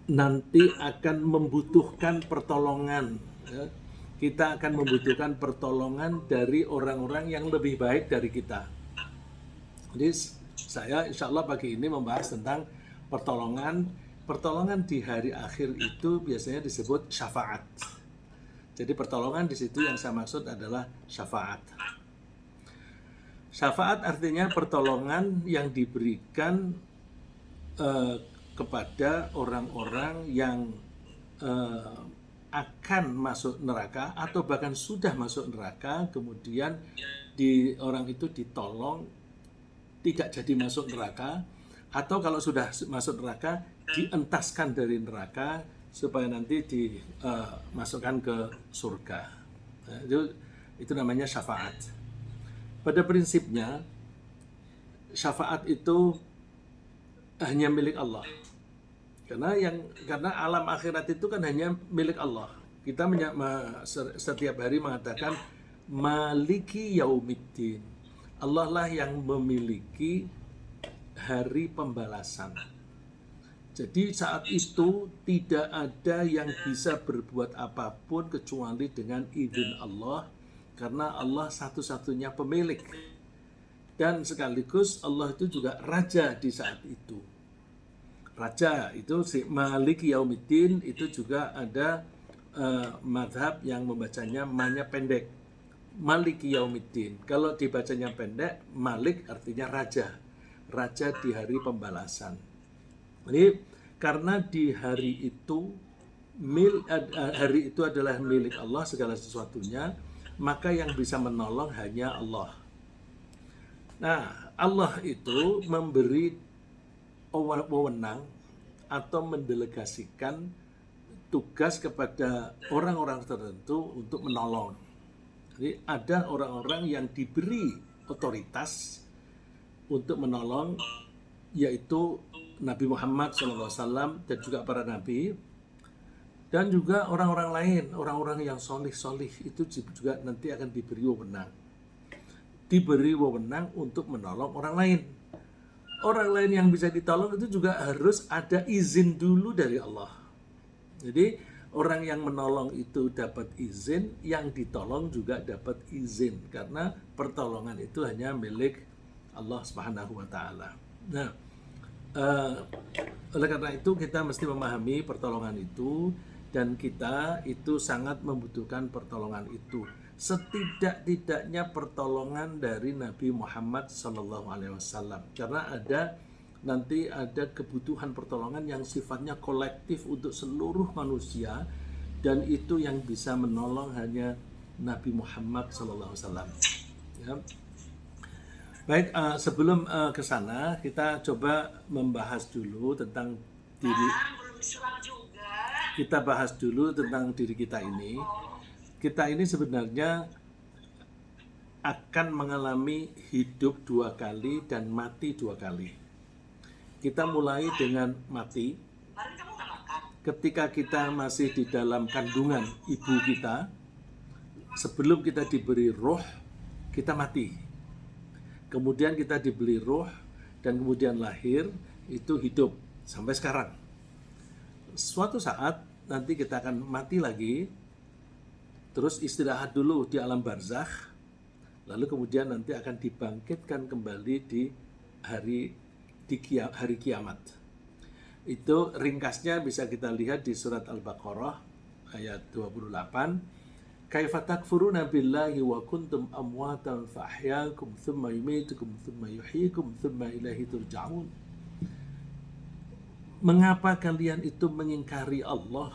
nanti akan membutuhkan pertolongan, ya. Kita akan membutuhkan pertolongan dari orang-orang yang lebih baik dari kita. Jadi saya insya Allah pagi ini membahas tentang pertolongan. Pertolongan di hari akhir itu biasanya disebut syafaat. Jadi pertolongan di situ yang saya maksud adalah syafaat. Syafaat artinya pertolongan yang diberikan eh, kepada orang-orang yang eh, akan masuk neraka atau bahkan sudah masuk neraka, kemudian orang itu ditolong tidak jadi masuk neraka, atau kalau sudah masuk neraka dientaskan dari neraka supaya nanti dimasukkan ke surga. Nah, itu namanya syafaat. Pada prinsipnya syafaat itu hanya milik Allah. Karena alam akhirat itu kan hanya milik Allah. Kita setiap hari mengatakan Maliki Yaumiddin. Allah lah yang memiliki hari pembalasan. Jadi saat itu tidak ada yang bisa berbuat apapun kecuali dengan izin Allah, karena Allah satu-satunya pemilik. Dan sekaligus Allah itu juga raja di saat itu. Raja itu si Malik Yaumiddin itu juga ada madhab yang membacanya manya pendek, Malik Yaumiddin. Kalau dibacanya pendek, Malik artinya raja, raja di hari pembalasan. Jadi karena di hari itu hari itu adalah milik Allah segala sesuatunya, maka yang bisa menolong hanya Allah. Nah, Allah itu memberi wewenang atau mendelegasikan tugas kepada orang-orang tertentu untuk menolong. Jadi ada orang-orang yang diberi otoritas untuk menolong, yaitu Nabi Muhammad SAW dan juga para nabi, dan juga orang-orang lain, orang-orang yang solih-solih itu juga nanti akan diberi wewenang untuk menolong orang lain. Orang lain yang bisa ditolong itu juga harus ada izin dulu dari Allah. Jadi orang yang menolong itu dapat izin, yang ditolong juga dapat izin, karena pertolongan itu hanya milik Allah Subhanahu wa taala. Nah, oleh karena itu kita mesti memahami pertolongan itu, dan kita itu sangat membutuhkan pertolongan itu. Setidak-tidaknya pertolongan dari Nabi Muhammad SAW, karena nanti ada kebutuhan pertolongan yang sifatnya kolektif untuk seluruh manusia, dan itu yang bisa menolong hanya Nabi Muhammad SAW. Ya. Baik, sebelum ke sana kita coba membahas dulu tentang diri. Kita bahas dulu tentang diri kita ini. Kita ini sebenarnya akan mengalami hidup 2 kali dan mati 2 kali. Kita mulai dengan mati. Ketika kita masih di dalam kandungan ibu kita, sebelum kita diberi roh, kita mati. Kemudian kita diberi roh dan kemudian lahir, itu hidup sampai sekarang. Suatu saat nanti kita akan mati lagi, terus istirahat dulu di alam barzakh, lalu kemudian nanti akan dibangkitkan kembali di hari kiamat. Itu ringkasnya bisa kita lihat di surat Al-Baqarah ayat 28. Kaifa takfuruna billahi wa kuntum amwatan fa ahyaakum thumma yumitukum thumma yuhyikum thumma ilaihi turja'un. Mengapa kalian itu mengingkari Allah,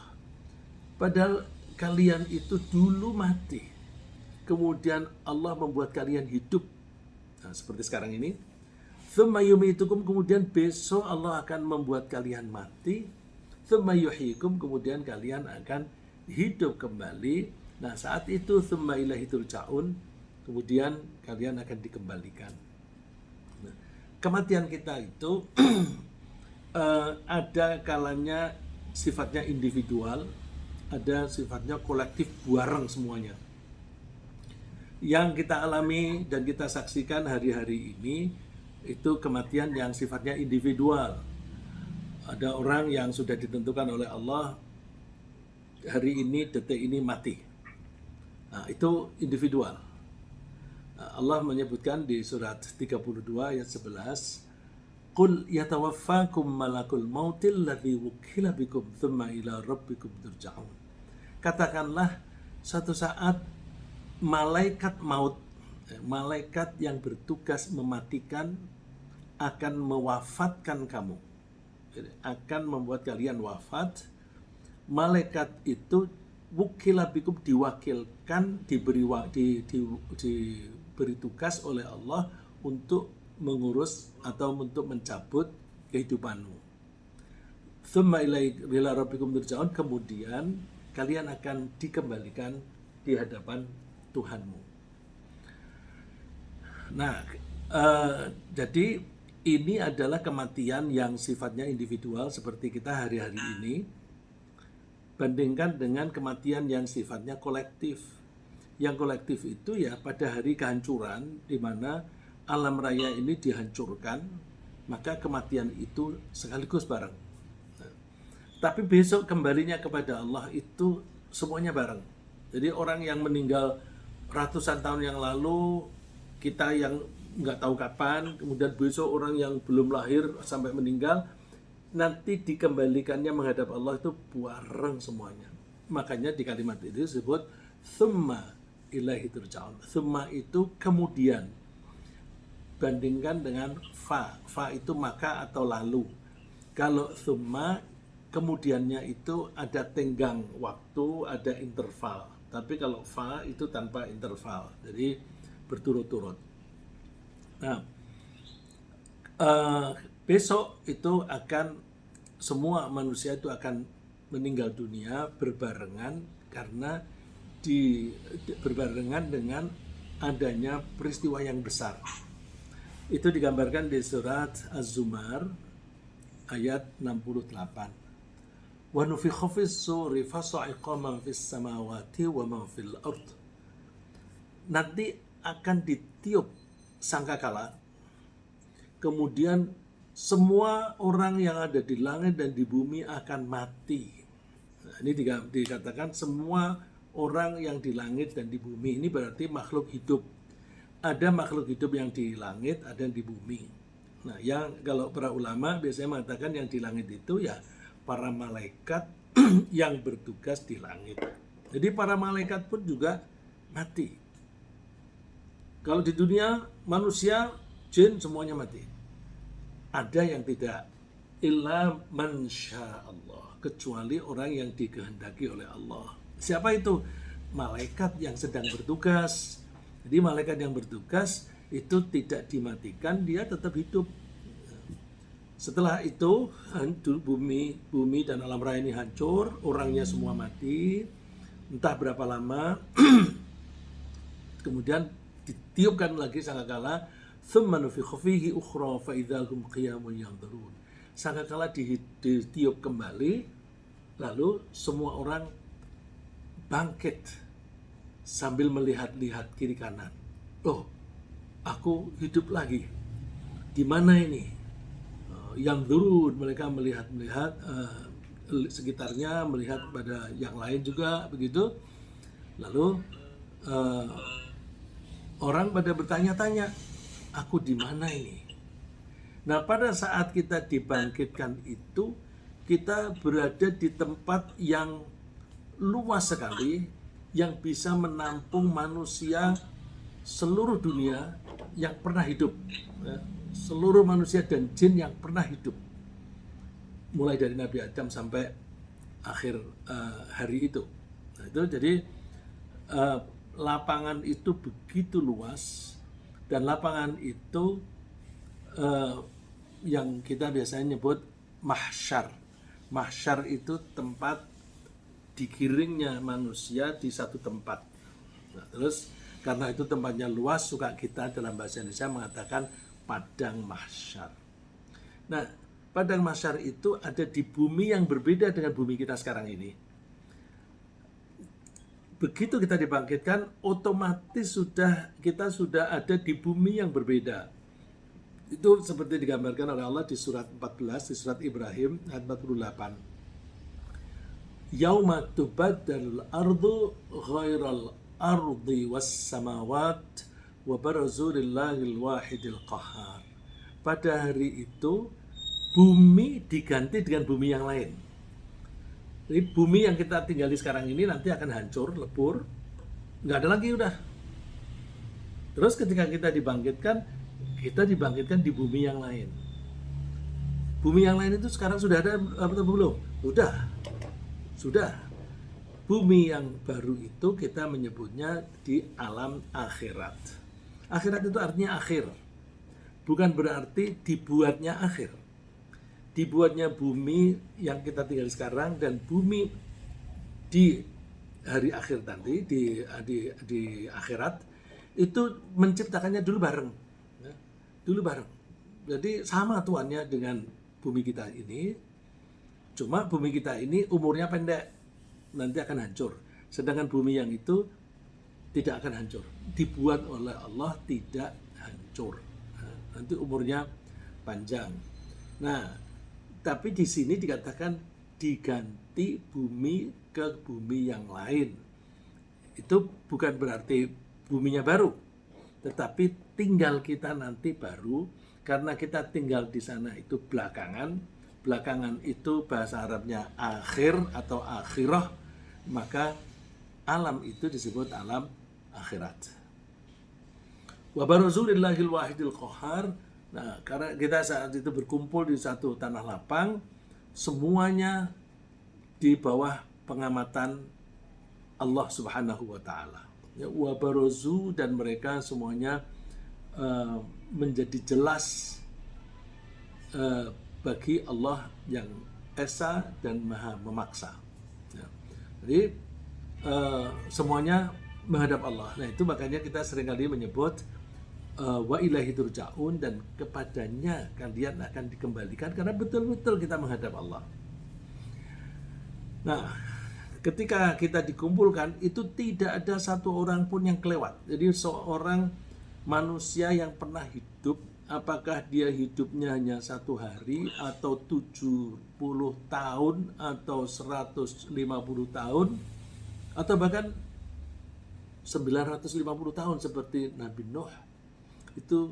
padahal kalian itu dulu mati, kemudian Allah membuat kalian hidup. Nah, seperti sekarang ini. Thumma yumitukum, kemudian besok Allah akan membuat kalian mati. Thumma yuhyikum, kemudian kalian akan hidup kembali. Nah, saat itu thumma ilaihi turja'un, kemudian kalian akan dikembalikan. Nah, kematian kita itu ada kalanya sifatnya individual, ada sifatnya kolektif, bareng semuanya. Yang kita alami dan kita saksikan hari-hari ini itu kematian yang sifatnya individual. Ada orang yang sudah ditentukan oleh Allah hari ini, detik ini mati. Nah, itu individual. Allah menyebutkan di surat 32 ayat 11, Qul yatawaffakum malakul mautil ladzi wukkila bikum thumma ila rabbikum turja'un. Katakanlah suatu saat malaikat maut, malaikat yang bertugas mematikan akan mewafatkan kamu. Jadi, akan membuat kalian wafat. Malaikat itu wukila bikum, diwakilkan, diberi tugas oleh Allah untuk mengurus atau untuk mencabut kehidupanmu. Tsumma ila rabbikum turja'un, kemudian kalian akan dikembalikan di hadapan Tuhanmu. Nah, jadi ini adalah kematian yang sifatnya individual seperti kita hari-hari ini, bandingkan dengan kematian yang sifatnya kolektif. Yang kolektif itu ya pada hari kehancuran, di mana alam raya ini dihancurkan, maka kematian itu sekaligus bareng. Nah, tapi besok kembalinya kepada Allah itu semuanya bareng. Jadi orang yang meninggal ratusan tahun yang lalu, kita yang nggak tahu kapan, kemudian besok orang yang belum lahir sampai meninggal, nanti dikembalikannya menghadap Allah itu bareng semuanya. Makanya di kalimat itu disebut tsumma ilaihi turja'un. Tsumma itu kemudian, bandingkan dengan fa. Fa itu maka atau lalu. Kalau tsumma, kemudiannya itu ada tenggang waktu, ada interval. Tapi kalau fa itu tanpa interval, jadi berturut-turut. Nah, besok itu akan semua manusia itu akan meninggal dunia berbarengan karena berbarengan dengan adanya peristiwa yang besar. Itu digambarkan di surat Az-Zumar ayat 68. Wa nufikha fis suri fasa'iqa man fis samawati wa man fil ard. Nanti akan ditiup sangkakala, kemudian semua orang yang ada di langit dan di bumi akan mati. Nah, ini dikatakan semua orang yang di langit dan di bumi, ini berarti makhluk hidup. Ada makhluk hidup yang di langit, ada yang di bumi. Nah, yang kalau para ulama biasanya mengatakan yang di langit itu ya para malaikat yang bertugas di langit. Jadi para malaikat pun juga mati. Kalau di dunia manusia, jin semuanya mati. Ada yang tidak, illa man syaa Allah, kecuali orang yang dikehendaki oleh Allah. Siapa itu? Malaikat yang sedang bertugas. Jadi malaikat yang bertugas itu tidak dimatikan, dia tetap hidup. Setelah itu bumi dan alam raya ini hancur, orangnya semua mati, entah berapa lama. Kemudian ditiupkan lagi sangkakala, thumma nufikha fihi ukhra fa idzahum qiyamun yanzurun. Sangkakala ditiup kembali, lalu semua orang bangkit sambil melihat-lihat kiri kanan. Oh, aku hidup lagi. Di mana ini? Yanzurun, mereka melihat-lihat sekitarnya, melihat pada yang lain juga begitu. Lalu orang pada bertanya-tanya, aku di mana ini? Nah, pada saat kita dibangkitkan itu, kita berada di tempat yang luas sekali, yang bisa menampung manusia seluruh dunia yang pernah hidup. Seluruh manusia dan jin yang pernah hidup. Mulai dari Nabi Adam sampai akhir hari itu. Nah, itu jadi lapangan itu begitu luas, dan lapangan itu yang kita biasanya nyebut mahsyar. Mahsyar itu tempat digiringnya manusia di satu tempat. Nah, terus karena itu tempatnya luas, suka kita dalam bahasa Indonesia mengatakan padang mahsyar. Nah, padang mahsyar itu ada di bumi yang berbeda dengan bumi kita sekarang ini. Begitu kita dibangkitkan, otomatis kita sudah ada di bumi yang berbeda. Itu seperti digambarkan oleh Allah di surat 14, di surat Ibrahim ayat 48. Yauma tubaddalul ardu ghairal ardi was samawat wa barazu lillahil wahidil qahhar. Pada hari itu bumi diganti dengan bumi yang lain. Jadi bumi yang kita tinggali sekarang ini nanti akan hancur, lebur, nggak ada lagi udah. Terus ketika kita dibangkitkan di bumi yang lain. Bumi yang lain itu sekarang sudah ada atau belum? Sudah. Bumi yang baru itu kita menyebutnya di alam akhirat. Akhirat itu artinya akhir. Bukan berarti dibuatnya akhir. Dibuatnya bumi yang kita tinggal sekarang dan bumi di hari akhir nanti, di akhirat, itu menciptakannya dulu bareng. Jadi sama tuannya dengan bumi kita ini, cuma bumi kita ini umurnya pendek, nanti akan hancur. Sedangkan bumi yang itu tidak akan hancur, dibuat oleh Allah tidak hancur. Nanti umurnya panjang. Nah, tapi di sini dikatakan diganti bumi ke bumi yang lain. Itu bukan berarti buminya baru, tetapi tinggal kita nanti baru, karena kita tinggal di sana itu belakangan. Belakangan itu bahasa Arabnya akhir atau akhirah, maka alam itu disebut alam akhirat. Wa barazulillahil wahidil qahhar. Nah, karena kita saat itu berkumpul di satu tanah lapang, semuanya di bawah pengamatan Allah Subhanahu wa taala. Ya, wa barazu, dan mereka semuanya menjadi jelas bagi Allah yang esa dan maha memaksa. Ya. Jadi semuanya menghadap Allah. Nah, itu makanya kita seringkali menyebut wa ilaihi turja'un, dan kepadanya kalian akan dikembalikan, karena betul-betul kita menghadap Allah. Nah, ketika kita dikumpulkan itu tidak ada satu orang pun yang kelewat. Jadi seorang manusia yang pernah hidup, apakah dia hidupnya hanya 1 hari atau 70 tahun atau 150 tahun atau bahkan 950 tahun seperti Nabi Nuh, itu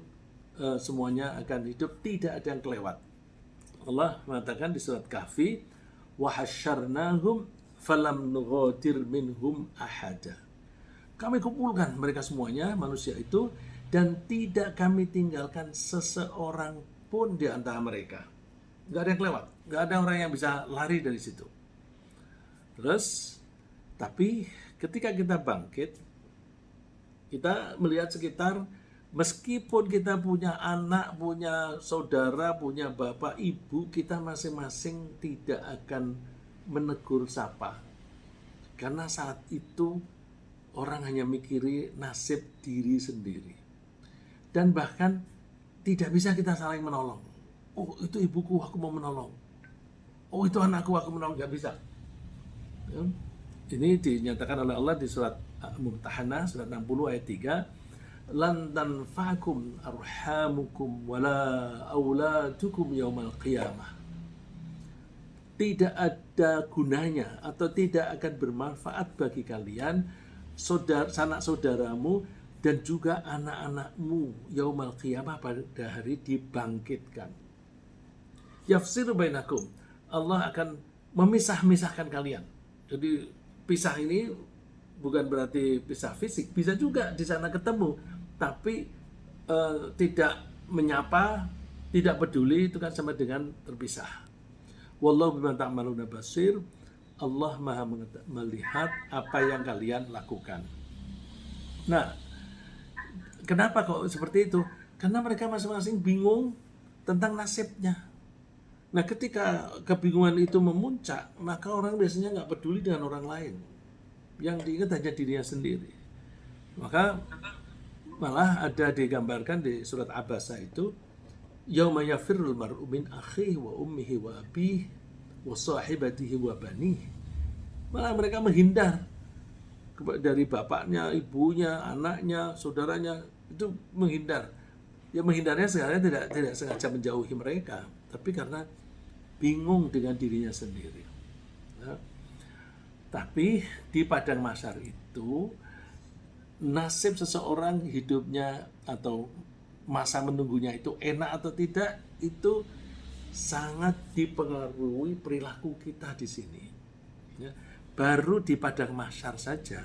semuanya akan hidup, tidak ada yang kelewat. Allah mengatakan di surat Kahfi, wa hasyarnahum falam nughadir minhum ahada. Kami kumpulkan mereka semuanya, manusia itu, dan tidak kami tinggalkan seseorang pun di antara mereka. Nggak ada yang kelewat, nggak ada orang yang bisa lari dari situ. Terus, tapi ketika kita bangkit, kita melihat sekitar, meskipun kita punya anak, punya saudara, punya bapak, ibu, kita masing-masing tidak akan menegur sapa. Karena saat itu orang hanya mikiri nasib diri sendiri. Dan bahkan tidak bisa kita saling menolong. Oh, itu ibuku, aku mau menolong. Oh, itu anakku, aku menolong. Nggak bisa. Ya. Ini dinyatakan oleh Allah di surat Mumtahanah, surat 60 ayat 3. Lan tanfa'akum arhamukum wala auladukum yaumal qiyamah. Tidak ada gunanya atau tidak akan bermanfaat bagi kalian, sanak saudaramu, dan juga anak-anakmu yaumal qiyamah, pada hari dibangkitkan. Yafsiru bainakum, Allah akan memisah-misahkan kalian. Jadi pisah ini bukan berarti pisah fisik, bisa juga di sana ketemu, tapi tidak menyapa, tidak peduli, itu kan sama dengan terpisah. Wallahu bima ta'maluna basir. Allah maha melihat apa yang kalian lakukan. Nah, kenapa kok seperti itu? Karena mereka masing-masing bingung tentang nasibnya. Nah, ketika kebingungan itu memuncak, maka orang biasanya nggak peduli dengan orang lain. Yang diingat hanya dirinya sendiri. Maka malah ada digambarkan di surat Abasa itu, yauma yafirrul mar'u min akhihi wa ummihi wa abihi wa sahibatihi wa banihi. Malah mereka menghindar dari bapaknya, ibunya, anaknya, saudaranya, itu menghindar. Ya menghindarnya sebenarnya tidak sengaja menjauhi mereka, tapi karena bingung dengan dirinya sendiri. Ya. Tapi di padang mahsyar itu nasib seseorang hidupnya atau masa menunggunya itu enak atau tidak itu sangat dipengaruhi perilaku kita di sini. Ya. Baru di padang mahsyar saja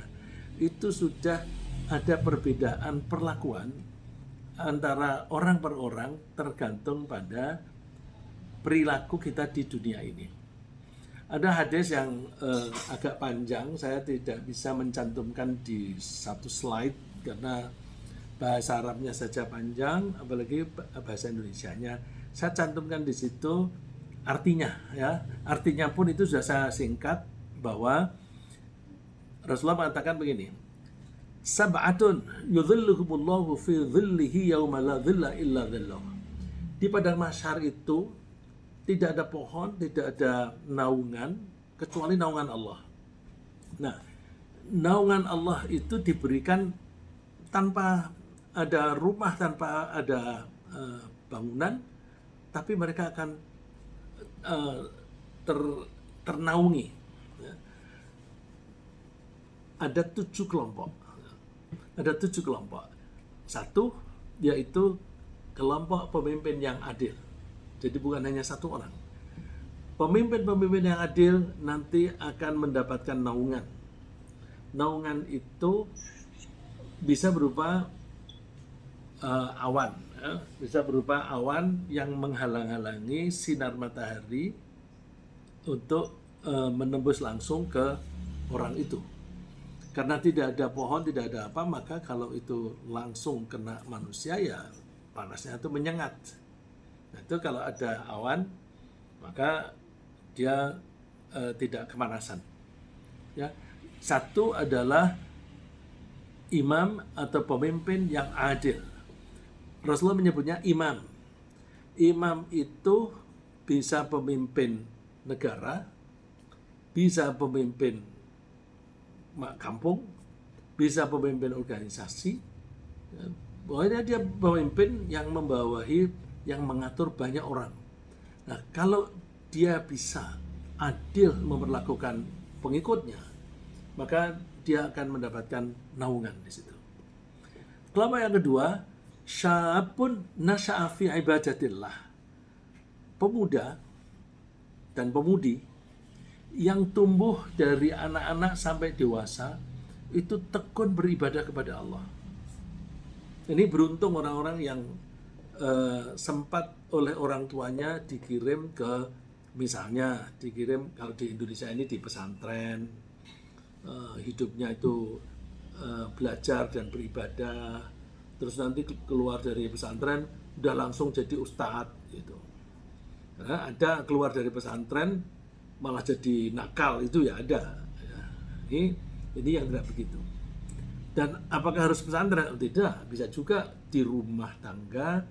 itu sudah ada perbedaan perlakuan antara orang per orang tergantung pada perilaku kita di dunia ini. Ada hadis yang agak panjang, saya tidak bisa mencantumkan di satu slide karena bahasa Arabnya saja panjang, apalagi bahasa Indonesianya. Saya cantumkan di situ artinya, ya. Artinya pun itu sudah saya singkat bahwa Rasulullah mengatakan begini. Sab'atun yudhilluhumullahu fi dhillihi yawma la dhilla illa dhilluh. Di padang mahsyar itu tidak ada pohon, tidak ada naungan kecuali naungan Allah. Nah, naungan Allah itu diberikan tanpa ada rumah, tanpa ada bangunan, tapi mereka akan ternaungi. Ada 7 kelompok. Ada 7 kelompok. Satu, yaitu kelompok pemimpin yang adil. Jadi bukan hanya satu orang. Pemimpin-pemimpin yang adil nanti akan mendapatkan naungan. Naungan itu bisa berupa awan. Bisa berupa awan yang menghalang-halangi sinar matahari untuk menembus langsung ke orang itu. Karena tidak ada pohon, tidak ada apa, maka kalau itu langsung kena manusia ya panasnya itu menyengat. Nah, itu kalau ada awan, maka dia tidak kemanasan. Ya. Satu adalah imam atau pemimpin yang adil. Rasulullah menyebutnya imam. Imam itu bisa pemimpin negara, bisa pemimpin kampung, bisa pemimpin organisasi. Pokoknya dia pemimpin yang membawahi, yang mengatur banyak orang. Nah, kalau dia bisa adil memperlakukan pengikutnya, maka dia akan mendapatkan naungan di situ. Kelompok yang kedua, syabun nasya'a fi ibadatillah. Pemuda dan pemudi yang tumbuh dari anak-anak sampai dewasa itu tekun beribadah kepada Allah. Ini beruntung orang-orang yang sempat oleh orang tuanya dikirim ke, misalnya dikirim kalau di Indonesia ini di pesantren, hidupnya itu belajar dan beribadah, terus nanti keluar dari pesantren udah langsung jadi ustadz gitu. Karena ada keluar dari pesantren malah jadi nakal, itu ya ada. Ini yang tidak begitu. Dan apakah harus pesantren? Tidak, bisa juga di rumah tangga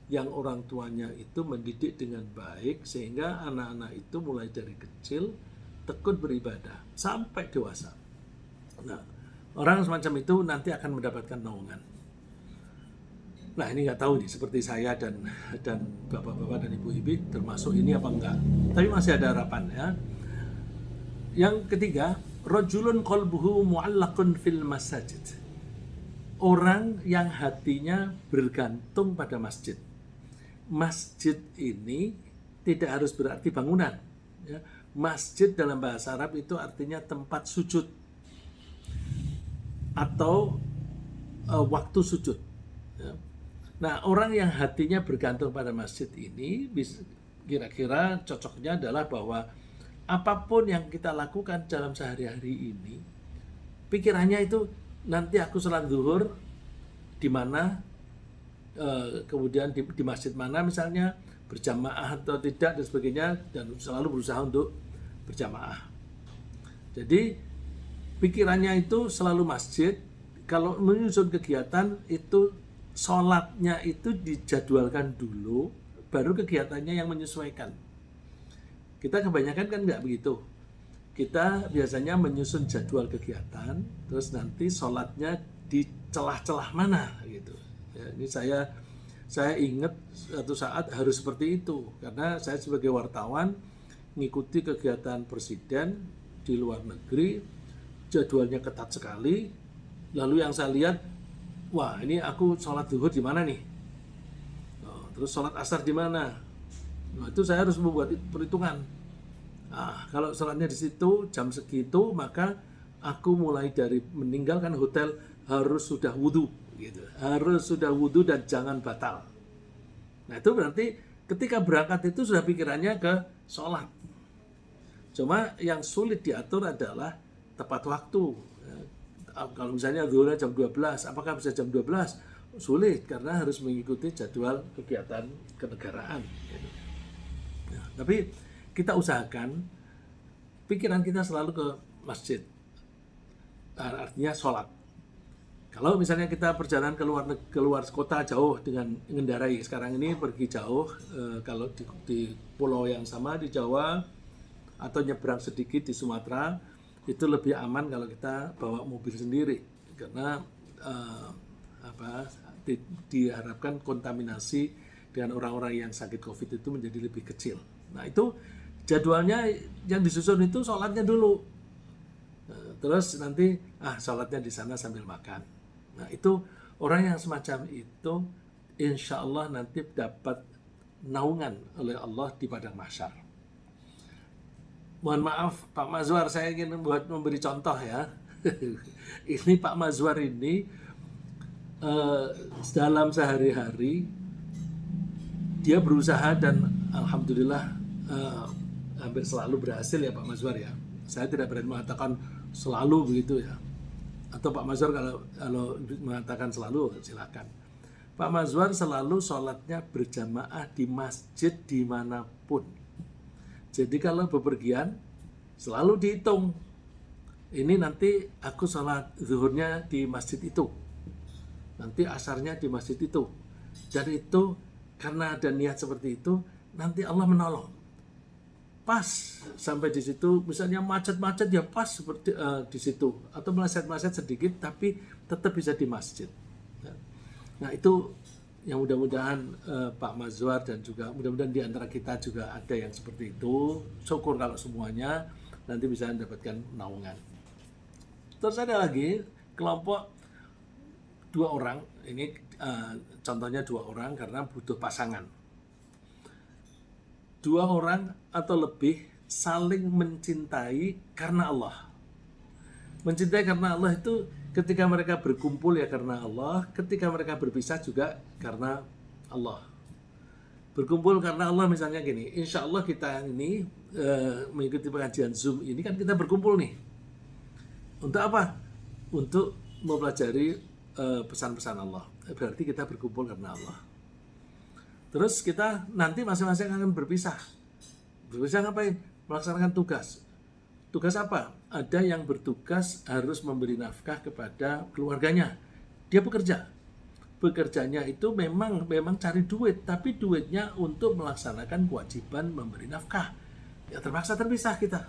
yang orang tuanya itu mendidik dengan baik sehingga anak-anak itu mulai dari kecil tekun beribadah sampai dewasa. Nah, orang semacam itu nanti akan mendapatkan naungan. Nah, ini nggak tahu nih, seperti saya dan bapak-bapak dan ibu-ibu termasuk ini apa enggak. Tapi masih ada harapan ya. Yang ketiga, rajulun qalbuhu mu'allaqun fil masajid. Orang yang hatinya bergantung pada masjid. Masjid ini tidak harus berarti bangunan. Ya. Masjid dalam bahasa Arab itu artinya tempat sujud atau waktu sujud. Ya. Nah, orang yang hatinya bergantung pada masjid ini kira-kira cocoknya adalah bahwa apapun yang kita lakukan dalam sehari-hari ini, pikirannya itu nanti aku sholat zuhur di mana, kemudian di masjid mana misalnya, berjamaah atau tidak dan sebagainya, dan selalu berusaha untuk berjamaah. Jadi pikirannya itu selalu masjid. Kalau menyusun kegiatan itu sholatnya itu dijadwalkan dulu, baru kegiatannya yang menyesuaikan. Kita kebanyakan kan nggak begitu. Kita biasanya menyusun jadwal kegiatan, terus nanti sholatnya di celah-celah mana gitu. Ya, ini saya saya ingat suatu saat harus seperti itu karena saya sebagai wartawan mengikuti kegiatan presiden di luar negeri, jadwalnya ketat sekali. Lalu yang saya lihat, wah ini aku sholat zuhur di mana nih? Terus sholat asar di mana? Nah, itu saya harus membuat perhitungan. Nah, kalau sholatnya di situ jam segitu, maka aku mulai dari meninggalkan hotel harus sudah wudhu, gitu. Harus sudah wudhu dan jangan batal. Nah itu berarti ketika berangkat itu sudah pikirannya ke sholat. Cuma yang sulit diatur adalah tepat waktu. Kalau misalnya zuhurnya jam 12, apakah bisa jam 12? Sulit karena harus mengikuti jadwal kegiatan kenegaraan. Nah, tapi kita usahakan pikiran kita selalu ke masjid. Artinya sholat. Kalau misalnya kita perjalanan keluar kota jauh dengan mengendarai, sekarang ini pergi jauh, kalau di pulau yang sama di Jawa atau nyebrang sedikit di Sumatera, itu lebih aman kalau kita bawa mobil sendiri karena diharapkan kontaminasi dengan orang-orang yang sakit COVID itu menjadi lebih kecil. Nah itu jadwalnya yang disusun itu sholatnya dulu, terus nanti sholatnya di sana sambil makan. Nah itu orang yang semacam itu insya Allah nanti dapat naungan oleh Allah di padang mahsyar. Mohon maaf Pak Mazwar, saya ingin memberi contoh ya. Ini Pak Mazwar ini dalam sehari-hari dia berusaha dan alhamdulillah hampir selalu berhasil ya Pak Mazwar ya. Saya tidak berani mengatakan selalu begitu ya. Atau Pak Mazwar kalau mengatakan selalu silakan. Pak Mazwar selalu sholatnya berjamaah di masjid dimanapun. Jadi kalau bepergian selalu dihitung. Ini nanti aku sholat zuhurnya di masjid itu. Nanti asarnya di masjid itu. Dan itu karena ada niat seperti itu, nanti Allah menolong. Pas sampai di situ, misalnya macet-macet ya pas seperti di situ, atau meleset-meleset sedikit tapi tetap bisa di masjid. Nah itu yang mudah-mudahan Pak Mazwar dan juga mudah-mudahan di antara kita juga ada yang seperti itu. Syukur kalau semuanya nanti bisa mendapatkan naungan. Terus ada lagi kelompok 2 orang, ini contohnya 2 orang karena butuh pasangan. 2 orang atau lebih saling mencintai karena Allah. Mencintai karena Allah itu ketika mereka berkumpul ya karena Allah, ketika mereka berpisah juga karena Allah. Berkumpul karena Allah misalnya gini, insya Allah kita ini mengikuti pengajian Zoom ini kan kita berkumpul nih. Untuk apa? Untuk mempelajari pesan-pesan Allah. Berarti kita berkumpul karena Allah. Terus kita nanti masing-masing akan berpisah. Berpisah ngapain? Melaksanakan tugas. Tugas apa? Ada yang bertugas harus memberi nafkah kepada keluarganya. Dia bekerja. Bekerjanya itu memang cari duit, tapi duitnya untuk melaksanakan kewajiban memberi nafkah. Ya terpaksa terpisah kita.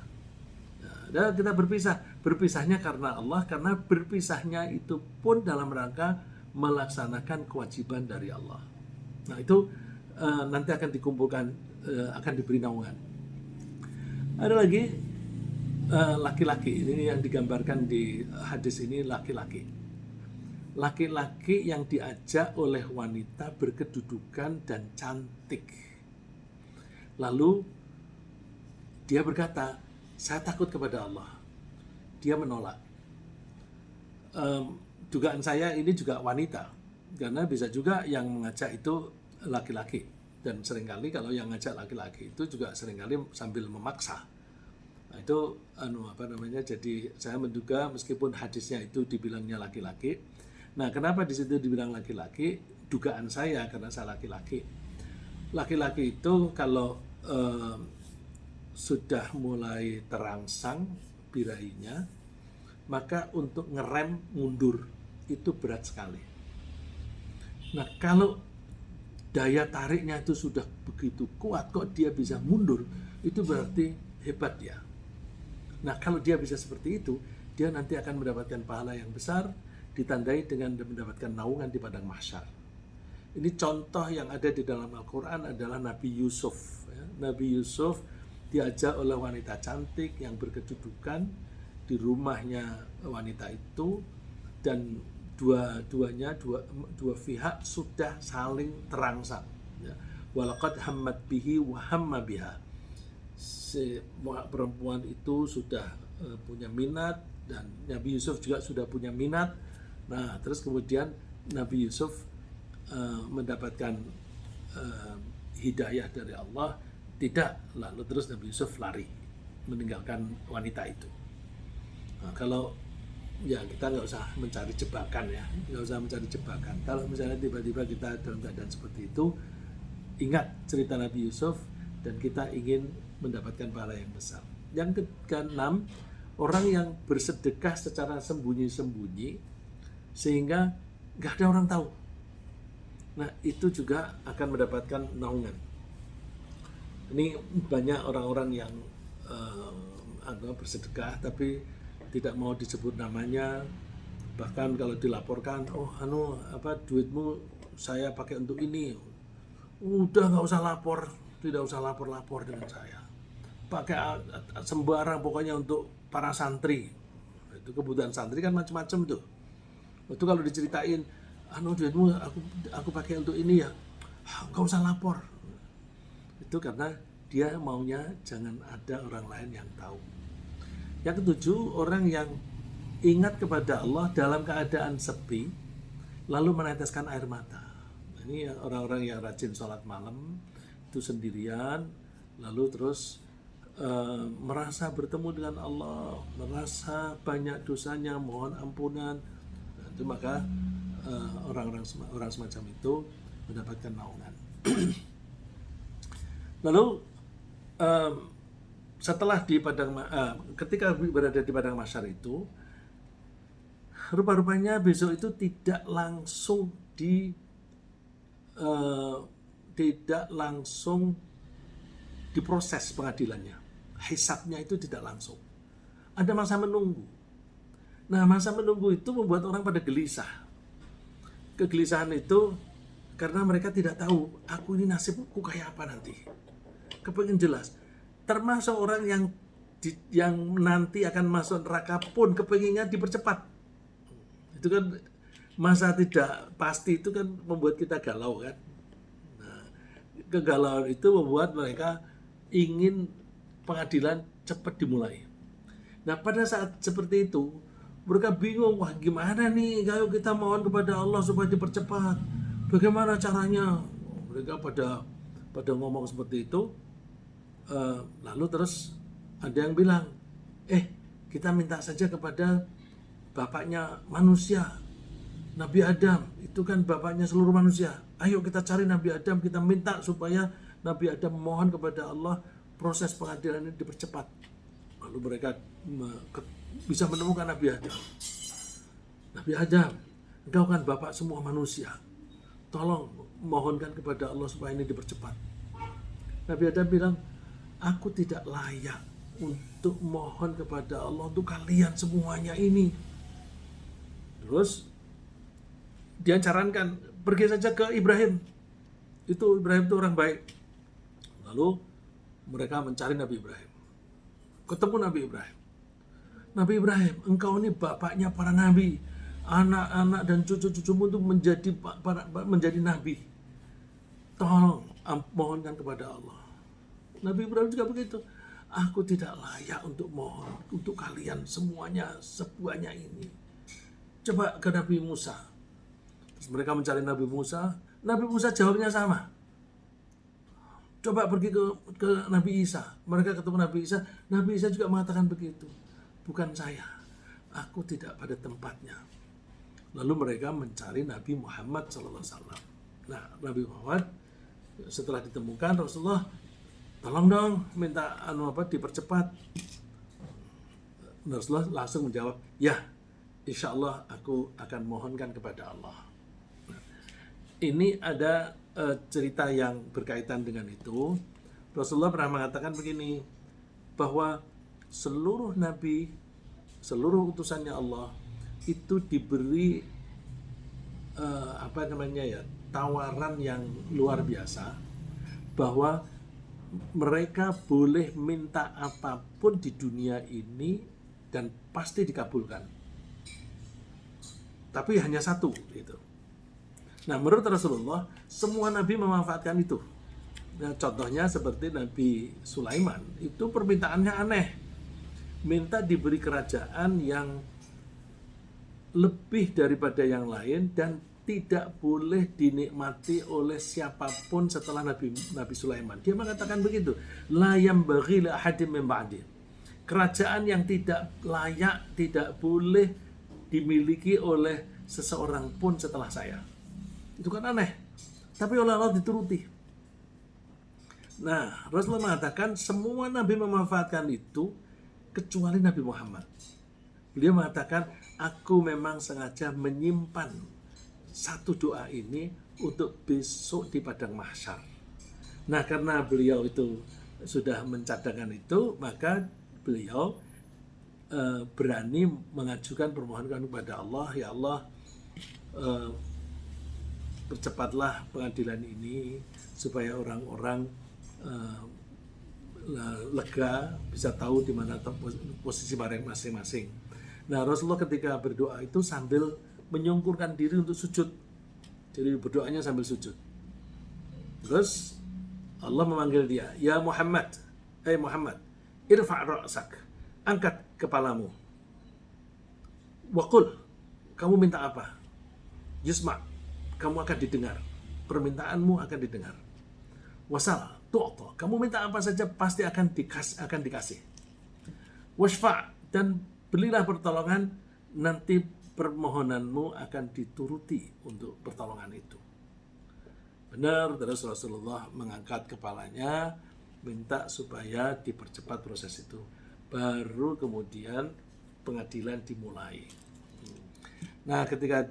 Dan kita berpisah. Berpisahnya karena Allah, karena berpisahnya itu pun dalam rangka melaksanakan kewajiban dari Allah. Nah itu nanti akan dikumpulkan, akan diberi naungan. Ada lagi laki-laki, ini yang digambarkan di hadis ini laki-laki. Laki-laki yang diajak oleh wanita berkedudukan dan cantik. Lalu dia berkata, saya takut kepada Allah. Dia menolak. Dugaan saya ini juga wanita, karena bisa juga yang mengajak itu laki-laki. Dan seringkali kalau yang ngajak laki-laki itu juga seringkali sambil memaksa. Nah, itu jadi saya menduga meskipun hadisnya itu dibilangnya laki-laki. Nah, kenapa di situ dibilang laki-laki? Dugaan saya karena saya laki-laki. Laki-laki itu kalau sudah mulai terangsang birahinya, maka untuk ngerem mundur itu berat sekali. Nah, kalau daya tariknya itu sudah begitu kuat, kok dia bisa mundur, itu berarti hebat ya. Nah, kalau dia bisa seperti itu, dia nanti akan mendapatkan pahala yang besar, ditandai dengan mendapatkan naungan di padang mahsyar. Ini contoh yang ada di dalam Al-Quran adalah Nabi Yusuf. Nabi Yusuf diajak oleh wanita cantik yang berkedudukan di rumahnya wanita itu, dan dua pihak sudah saling terangsang. Walaqad hammat bihi wa hamma biha. Si perempuan itu sudah punya minat, dan Nabi Yusuf juga sudah punya minat. Nah, terus kemudian Nabi Yusuf mendapatkan hidayah dari Allah, tidak, lalu terus Nabi Yusuf lari meninggalkan wanita itu. Nah, kalau ya kita nggak usah mencari jebakan ya, nggak usah mencari jebakan. Kalau misalnya tiba-tiba kita dalam keadaan seperti itu, ingat cerita Nabi Yusuf dan kita ingin mendapatkan pahala yang besar. Yang keenam, orang yang bersedekah secara sembunyi-sembunyi sehingga nggak ada orang tahu. Nah, itu juga akan mendapatkan naungan. Ini banyak orang-orang yang bersedekah tapi tidak mau disebut namanya. Bahkan kalau dilaporkan, duitmu saya pakai untuk ini, udah nggak usah lapor, tidak usah lapor dengan saya, pakai sembarang pokoknya untuk para santri. Itu kebutuhan santri kan macam-macam tuh. Itu kalau diceritain, duitmu aku pakai untuk ini ya, nggak usah lapor. Itu karena dia maunya jangan ada orang lain yang tahu. Yang ketujuh, orang yang ingat kepada Allah dalam keadaan sepi lalu meneteskan air mata. Ini orang-orang yang rajin sholat malam itu sendirian, lalu terus merasa bertemu dengan Allah, merasa banyak dosanya, mohon ampunan. Itu maka orang semacam itu mendapatkan naungan. Lalu setelah ketika berada di padang mahsyar itu, rupa-rupanya besok itu tidak langsung diproses pengadilannya, hisabnya itu tidak langsung, ada masa menunggu. Nah, masa menunggu itu membuat orang pada gelisah. Kegelisahan itu karena mereka tidak tahu, aku ini nasibku kayak apa nanti, kepengen jelas. Termasuk orang yang nanti akan masuk neraka pun kepenginnya dipercepat. Itu kan masa tidak pasti itu kan membuat kita galau kan. Nah, kegalauan itu membuat mereka ingin pengadilan cepat dimulai. Nah, pada saat seperti itu mereka bingung, wah gimana nih kalau kita mohon kepada Allah supaya dipercepat, bagaimana caranya? Mereka pada ngomong seperti itu. Lalu terus ada yang bilang, kita minta saja kepada bapaknya manusia, Nabi Adam, itu kan bapaknya seluruh manusia. Ayo kita cari Nabi Adam, kita minta supaya Nabi Adam mohon kepada Allah proses pengadilan ini dipercepat. Lalu mereka bisa menemukan Nabi Adam. Nabi Adam, engkau kan bapak semua manusia, tolong mohonkan kepada Allah supaya ini dipercepat. Nabi Adam bilang, aku tidak layak untuk mohon kepada Allah untuk kalian semuanya ini. Terus dia sarankan, pergi saja ke Ibrahim. Ibrahim itu orang baik. Lalu mereka mencari Nabi Ibrahim. Ketemu Nabi Ibrahim. Nabi Ibrahim, engkau ini bapaknya para nabi. Anak-anak dan cucu-cucumu itu menjadi nabi. Tolong mohonkan kepada Allah. Nabi Ibrahim juga begitu. Aku tidak layak untuk mohon untuk kalian semuanya semuanya ini. Coba ke Nabi Musa. Terus mereka mencari Nabi Musa. Nabi Musa jawabnya sama. Coba pergi ke Nabi Isa. Mereka ketemu Nabi Isa. Nabi Isa juga mengatakan begitu. Bukan saya. Aku tidak pada tempatnya. Lalu mereka mencari Nabi Muhammad SAW. Nah, Nabi Muhammad setelah ditemukan, Rasulullah, tolong dong minta dipercepat. Rasulullah langsung menjawab, ya, insya Allah aku akan mohonkan kepada Allah. Ini ada cerita yang berkaitan dengan itu. Rasulullah pernah mengatakan begini, bahwa seluruh nabi, seluruh utusannya Allah itu diberi apa namanya ya, tawaran yang luar biasa bahwa mereka boleh minta apapun di dunia ini dan pasti dikabulkan. Tapi hanya satu gitu. Nah, menurut Rasulullah, semua nabi memanfaatkan itu. Nah, contohnya seperti Nabi Sulaiman, itu permintaannya aneh. Minta diberi kerajaan yang lebih daripada yang lain dan tidak boleh dinikmati oleh siapapun setelah Nabi Sulaiman. Dia mengatakan begitu, la yambaghi li ahadin min ba'di. Kerajaan yang tidak layak, tidak boleh dimiliki oleh seseorang pun setelah saya. Itu kan aneh. Tapi oleh Allah dituruti. Nah, Rasulullah mengatakan semua nabi memanfaatkan itu kecuali Nabi Muhammad. Beliau mengatakan, aku memang sengaja menyimpan satu doa ini untuk besok di padang mahsyar. Nah, karena beliau itu sudah mencadangkan itu, maka beliau berani mengajukan permohonan kepada Allah, ya Allah, percepatlah pengadilan ini supaya orang-orang lega, bisa tahu di mana posisi masing-masing. Nah, Rasulullah ketika berdoa itu sambil menyungkurkan diri untuk sujud. Jadi berdoanya sambil sujud. Terus Allah memanggil dia, ya Muhammad, Muhammad, irfa' ra'sak, angkat kepalamu. Waqul, kamu minta apa? Yusma', kamu akan didengar. Permintaanmu akan didengar. Wasal, tu'ta, kamu minta apa saja pasti akan dikasih. Washfa', dan berilah pertolongan, nanti permohonanmu akan dituruti untuk pertolongan itu. Benar, terus Rasulullah mengangkat kepalanya, minta supaya dipercepat proses itu. Baru kemudian pengadilan dimulai. Nah, ketika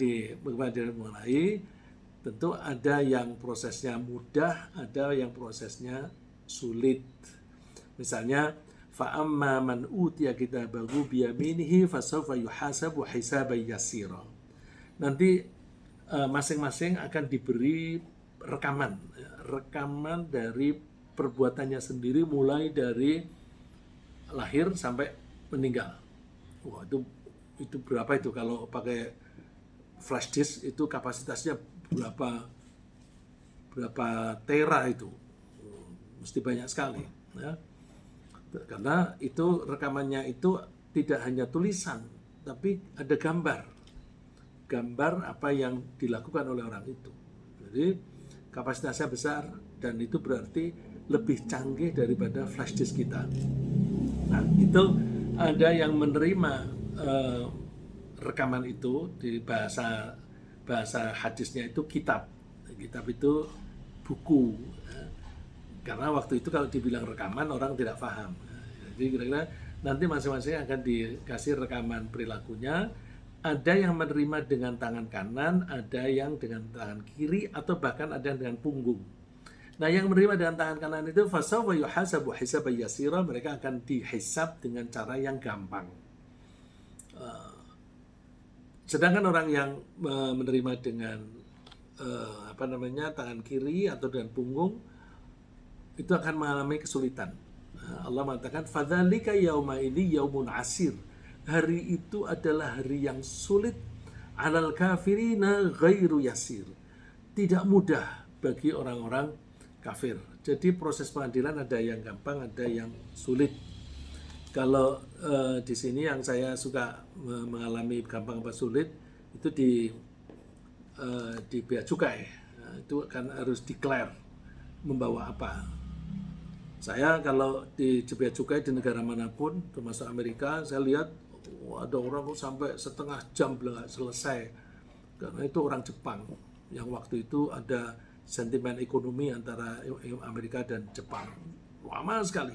pengadilan dimulai, tentu ada yang prosesnya mudah, ada yang prosesnya sulit. Misalnya, fa'amma man utiya kitabahu biyaminihi fasawfa yuhasabu hisaban yasira. Nanti masing-masing akan diberi rekaman dari perbuatannya sendiri mulai dari lahir sampai meninggal. Wah, itu berapa itu kalau pakai flash disk itu kapasitasnya berapa tera itu. Mesti banyak sekali, ya. Karena itu rekamannya itu tidak hanya tulisan, tapi ada gambar apa yang dilakukan oleh orang itu. Jadi kapasitasnya besar dan itu berarti lebih canggih daripada flash disk kita. Nah, itu ada yang menerima rekaman itu di bahasa hadisnya itu kitab itu buku. Karena waktu itu kalau dibilang rekaman orang tidak paham. Jadi kira-kira nanti masing-masing akan dikasih rekaman perilakunya. Ada yang menerima dengan tangan kanan, ada yang dengan tangan kiri, atau bahkan ada yang dengan punggung. Nah, yang menerima dengan tangan kanan itu fasawfa yuhasabu hisaban yasira, mereka akan dihisab dengan cara yang gampang. Sedangkan orang yang menerima dengan tangan kiri atau dengan punggung itu akan mengalami kesulitan. Allah mengatakan fadzalika yauma idzi yaumun asir. Hari itu adalah hari yang sulit, alal kafirina ghairu yasir. Tidak mudah bagi orang-orang kafir. Jadi proses pengadilan ada yang gampang, ada yang sulit. Kalau di sini yang saya suka mengalami gampang apa sulit itu di bea cukai. Itu kan harus declare membawa apa. Saya kalau di bea cukai di negara manapun, termasuk Amerika, saya lihat ada orang kok sampai setengah jam belum selesai. Karena itu orang Jepang yang waktu itu ada sentimen ekonomi antara Amerika dan Jepang. Lama sekali.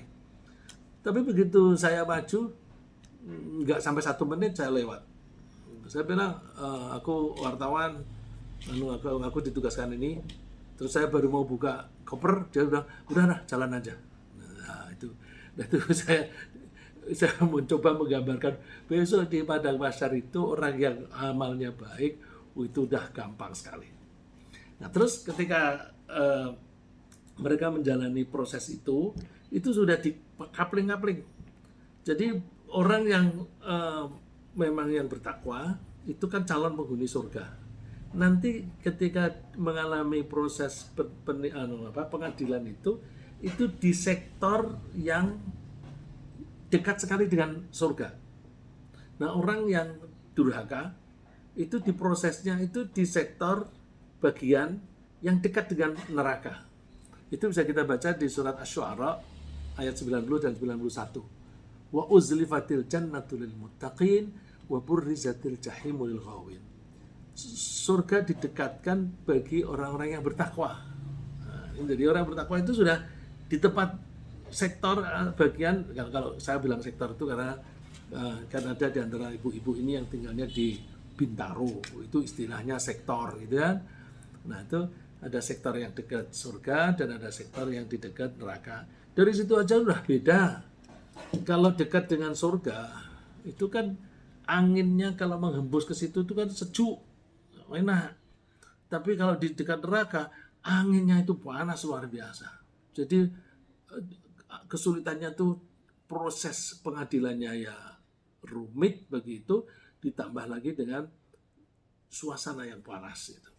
Tapi begitu saya maju, nggak sampai 1 menit saya lewat. Saya bilang, aku wartawan, aku ditugaskan ini. Terus saya baru mau buka koper, dia bilang, udah jalan aja. Nah itu saya mencoba menggambarkan besok di padang mahsyar itu orang yang amalnya baik itu udah gampang sekali. Nah, terus ketika mereka menjalani proses itu sudah di kapling-kapling. Jadi orang yang memang yang bertakwa itu kan calon penghuni surga. Nanti ketika mengalami proses pengadilan itu di sektor yang dekat sekali dengan surga. Nah, orang yang durhaka itu diprosesnya itu di sektor bagian yang dekat dengan neraka. Itu bisa kita baca di surat Asy-Syu'ara ayat 90 dan 91. Wa uzlifatil jannatu lil muttaqin wa burrizatil jahimu lil ghawin. Surga didekatkan bagi orang-orang yang bertakwa. Nah, jadi orang bertakwa itu sudah di tempat sektor bagian, kalau saya bilang sektor itu karena kan ada di antara ibu-ibu ini yang tinggalnya di Bintaro, itu istilahnya sektor gitu kan. Nah, itu ada sektor yang dekat surga dan ada sektor yang di dekat neraka. Dari situ aja udah beda. Kalau dekat dengan surga itu kan anginnya kalau menghembus ke situ itu kan sejuk, enak. Tapi kalau di dekat neraka anginnya itu panas luar biasa. Jadi kesulitannya tuh proses pengadilannya ya rumit begitu, ditambah lagi dengan suasana yang panas itu.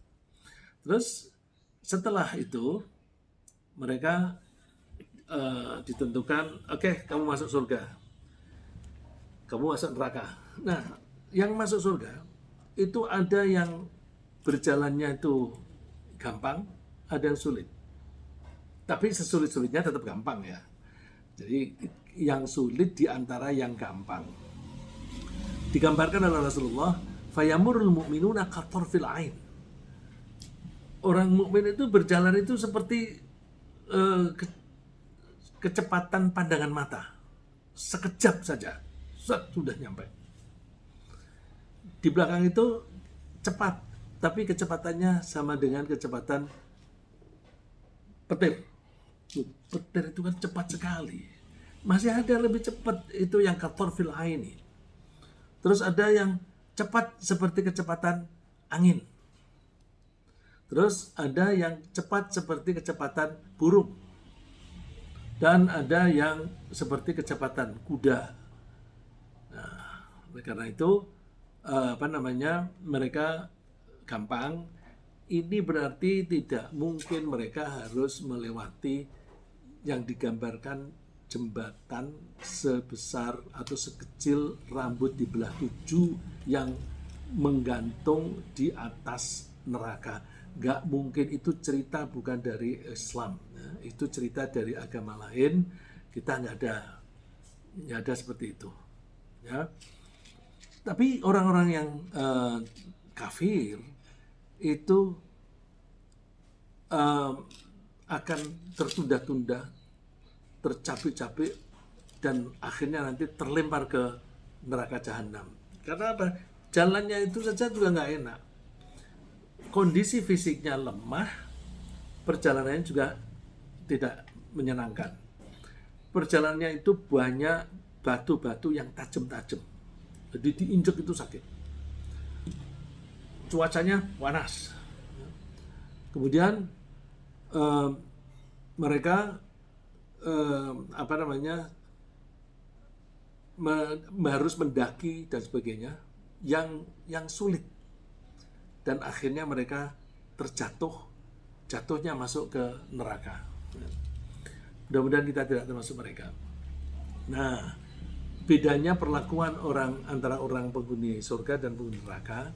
Terus setelah itu mereka ditentukan, oke, kamu masuk surga, kamu masuk neraka. Nah, yang masuk surga itu ada yang berjalannya itu gampang, ada yang sulit. Tapi sesulit-sulitnya tetap gampang ya. Jadi yang sulit di antara yang gampang. Digambarkan oleh Rasulullah, fayamurul mu'minuna katarfil ain. Orang mukmin itu berjalan itu seperti kecepatan pandangan mata. Sekejap saja, sudah nyampe. Di belakang itu cepat, tapi kecepatannya sama dengan kecepatan petir. Petir itu kan cepat sekali. Masih ada yang lebih cepat, itu yang katarfil ain. Terus ada yang cepat seperti kecepatan angin. Terus ada yang cepat seperti kecepatan burung. Dan ada yang seperti kecepatan kuda. Nah, karena itu mereka gampang. Ini berarti tidak mungkin mereka harus melewati yang digambarkan jembatan sebesar atau sekecil rambut di belah 7 yang menggantung di atas neraka. Gak mungkin, itu cerita bukan dari Islam, ya. Itu cerita dari agama lain. Kita nggak ada seperti itu, ya. Tapi orang-orang yang kafir itu akan tertunda-tunda, tercapek-capek, dan akhirnya nanti terlempar ke neraka jahanam. Karena apa? Jalannya itu saja juga nggak enak. Kondisi fisiknya lemah, perjalanannya juga tidak menyenangkan. Perjalanannya itu banyak batu-batu yang tajam-tajam. Jadi diinjek itu sakit. Cuacanya panas. Kemudian mereka harus mendaki dan sebagainya yang sulit. Dan akhirnya mereka jatuhnya masuk ke neraka. Mudah-mudahan kita tidak termasuk mereka. Nah, bedanya perlakuan antara orang penghuni surga dan penghuni neraka.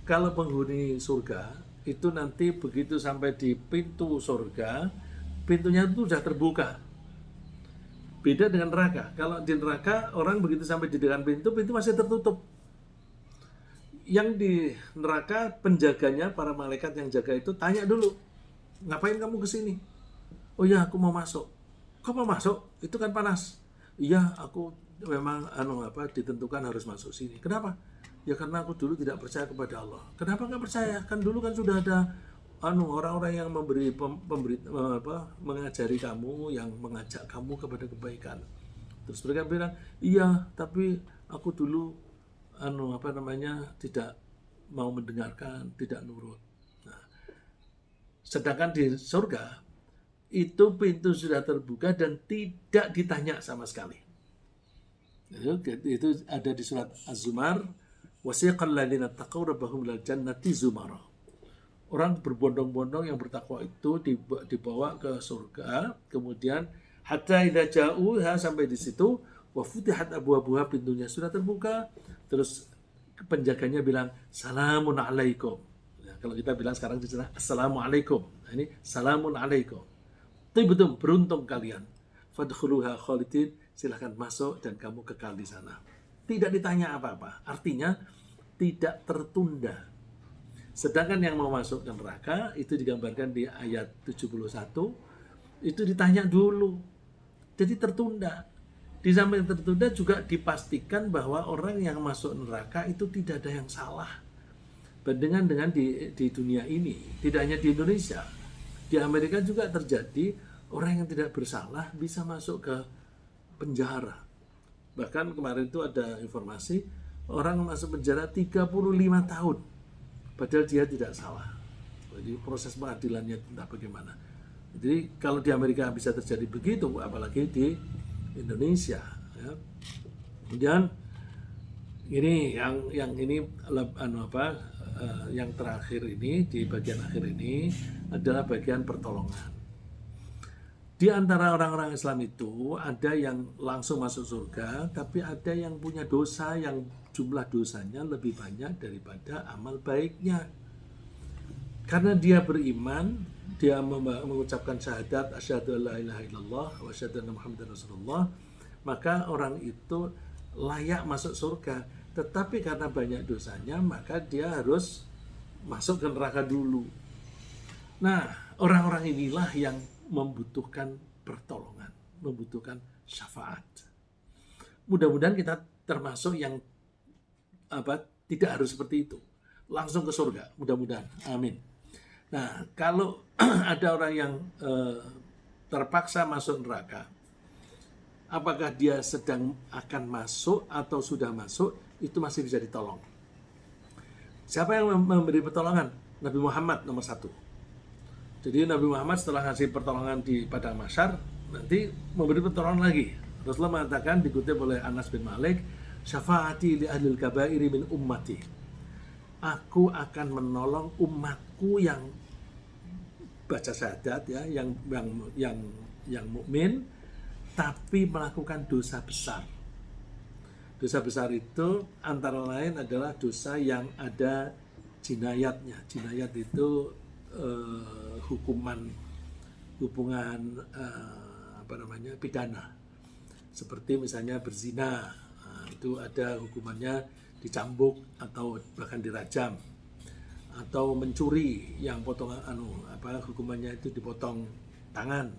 Kalau penghuni surga itu nanti begitu sampai di pintu surga, pintunya itu sudah terbuka. Beda dengan neraka. Kalau di neraka orang begitu sampai di depan pintu masih tertutup. Yang di neraka penjaganya, para malaikat yang jaga itu tanya dulu, ngapain kamu kesini? Oh ya, aku mau masuk. Kok mau masuk? Itu kan panas. Iya, aku memang ditentukan harus masuk sini. Kenapa? Ya karena aku dulu tidak percaya kepada Allah. Kenapa nggak percaya? Kan dulu kan sudah ada orang-orang yang mengajari kamu, yang mengajak kamu kepada kebaikan. Terus mereka bilang, iya, tapi aku dulu tidak mau mendengarkan, tidak nurut. Nah, sedangkan di surga itu pintu sudah terbuka dan tidak ditanya sama sekali. Itu ada di surat Az-Zumar, wasiqal ladzina taqaw rabbahum ilal jannati zumara. Orang berbondong-bondong yang bertakwa itu dibawa ke surga, kemudian hatta idza ja'uha, sampai di situ, wa futihat abwabuha, pintunya sudah terbuka, terus penjaganya bilang salamun alaikum. Ya, kalau kita bilang sekarang di sana assalamualaikum. Nah, ini salamun alaikum. Betul, beruntung kalian. Fadkhuluha khalidin, silahkan masuk dan kamu kekal di sana. Tidak ditanya apa-apa. Artinya tidak tertunda. Sedangkan yang mau masuk ke neraka itu digambarkan di ayat 71, itu ditanya dulu. Jadi tertunda. Di samping tertunda juga dipastikan bahwa orang yang masuk neraka itu tidak ada yang salah. Bandingkan dengan di dunia ini, tidak hanya di Indonesia. Di Amerika juga terjadi orang yang tidak bersalah bisa masuk ke penjara. Bahkan kemarin itu ada informasi orang masuk penjara 35 tahun. Padahal dia tidak salah. Jadi proses pengadilannya entah bagaimana. Jadi kalau di Amerika bisa terjadi begitu, apalagi di Indonesia. Ya. Kemudian ini yang ini yang terakhir ini, di bagian akhir ini adalah bagian pertolongan. Di antara orang-orang Islam itu ada yang langsung masuk surga, tapi ada yang punya dosa yang jumlah dosanya lebih banyak daripada amal baiknya. Karena dia beriman, dia mengucapkan syahadat asyhadu alla ilaha illallah wa asyhadu anna muhammadar rasulullah, maka orang itu layak masuk surga. Tetapi karena banyak dosanya, maka dia harus masuk ke neraka dulu. Nah, orang-orang inilah yang membutuhkan pertolongan, membutuhkan syafaat. Mudah-mudahan kita termasuk yang tidak harus seperti itu, langsung ke surga. Mudah-mudahan, amin. Nah, kalau ada orang yang terpaksa masuk neraka, apakah dia sedang akan masuk atau sudah masuk, itu masih bisa ditolong. Siapa yang memberi pertolongan? Nabi Muhammad nomor 1. Jadi Nabi Muhammad setelah ngasih pertolongan di padang mahsyar, nanti memberi pertolongan lagi. Rasulullah mengatakan, dikutip oleh Anas bin Malik, syafaati li ahlil kabairi min ummati. Aku akan menolong umatku yang baca syahadat, ya, yang mukmin, tapi melakukan dosa besar. Dosa besar itu antara lain adalah dosa yang ada jinayatnya. Jinayat itu hubungan pidana, seperti misalnya berzina, itu ada hukumannya dicambuk atau bahkan dirajam, atau mencuri yang potongan hukumannya itu dipotong tangan,